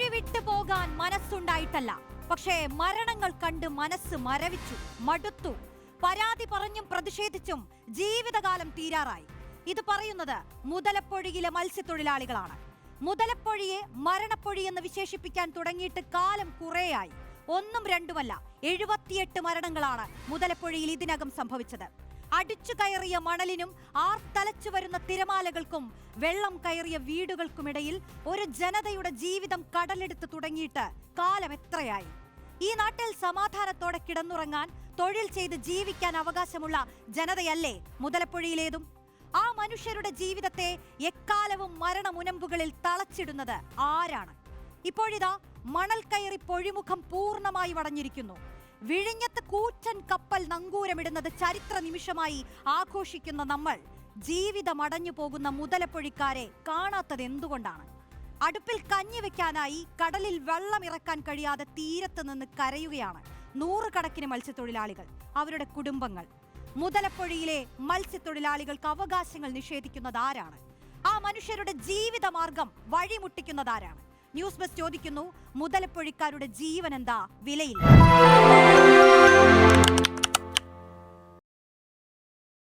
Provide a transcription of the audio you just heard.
പൊഴി വിട്ടു പോകാൻ മനസ്സുണ്ടായിട്ടല്ല, പക്ഷേ മരണങ്ങൾ കണ്ട് മനസ്സ് മരവിച്ചു, മടുത്തു. പരാതി പറഞ്ഞും പ്രതിഷേധിച്ചും ജീവിതകാലം തീരാറായി. ഇത് പറയുന്നത് മുതലപ്പൊഴിയിലെ മത്സ്യത്തൊഴിലാളികളാണ്. മുതലപ്പൊഴിയെ മരണപ്പൊഴി എന്ന് വിശേഷിപ്പിക്കാൻ തുടങ്ങിയിട്ട് കാലം കുറേയായി. ഒന്നും രണ്ടുമല്ല, 78 മരണങ്ങളാണ് മുതലപ്പൊഴിയിൽ ഇതിനകം സംഭവിച്ചത്. അടിച്ചു കയറിയ മണലിനും ആർത്തലച്ചു വരുന്ന തിരമാലകൾക്കും വെള്ളം കയറിയ വീടുകൾക്കുമിടയിൽ ഒരു ജനതയുടെ ജീവിതം കടലെടുത്ത് തുടങ്ങിയിട്ട് കാലം എത്രയായി? ഈ നാട്ടിൽ സമാധാനത്തോടെ കിടന്നുറങ്ങാൻ, തൊഴിൽ ചെയ്ത് ജീവിക്കാൻ അവകാശമുള്ള ജനതയല്ലേ മുതലപ്പൊഴിയിലേതും? ആ മനുഷ്യരുടെ ജീവിതത്തെ എക്കാലവും മരണമുനമ്പുകളിൽ തളച്ചിടുന്നത് ആരാണ്? ഇപ്പോഴിതാ മണൽ കയറി പൊഴിമുഖം പൂർണ്ണമായി വടഞ്ഞിരിക്കുന്നു. വിഴിഞ്ഞത്ത് കൂറ്റൻ കപ്പൽ നങ്കൂരമിടുന്നത് ചരിത്ര നിമിഷമായി ആഘോഷിക്കുന്ന നമ്മൾ ജീവിതം അടഞ്ഞു പോകുന്ന മുതലപ്പൊഴിക്കാരെ കാണാത്തത് എന്തുകൊണ്ടാണ്? അടുപ്പിൽ കഞ്ഞി വെക്കാനായി കടലിൽ വെള്ളം ഇറക്കാൻ കഴിയാതെ തീരത്ത് നിന്ന് കരയുകയാണ് നൂറുകണക്കിന് മത്സ്യത്തൊഴിലാളികൾ, അവരുടെ കുടുംബങ്ങൾ. മുതലപ്പൊഴിയിലെ മത്സ്യത്തൊഴിലാളികൾക്ക് അവകാശങ്ങൾ നിഷേധിക്കുന്നത് ആരാണ്? ആ മനുഷ്യരുടെ ജീവിതമാർഗം വഴിമുട്ടിക്കുന്നതാരാണ്? ന്യൂസ് ബസ് ചോദിക്കുന്നു, മുതലപ്പൊഴിക്കാരുടെ ജീവൻ എന്താ വിലയില്ല?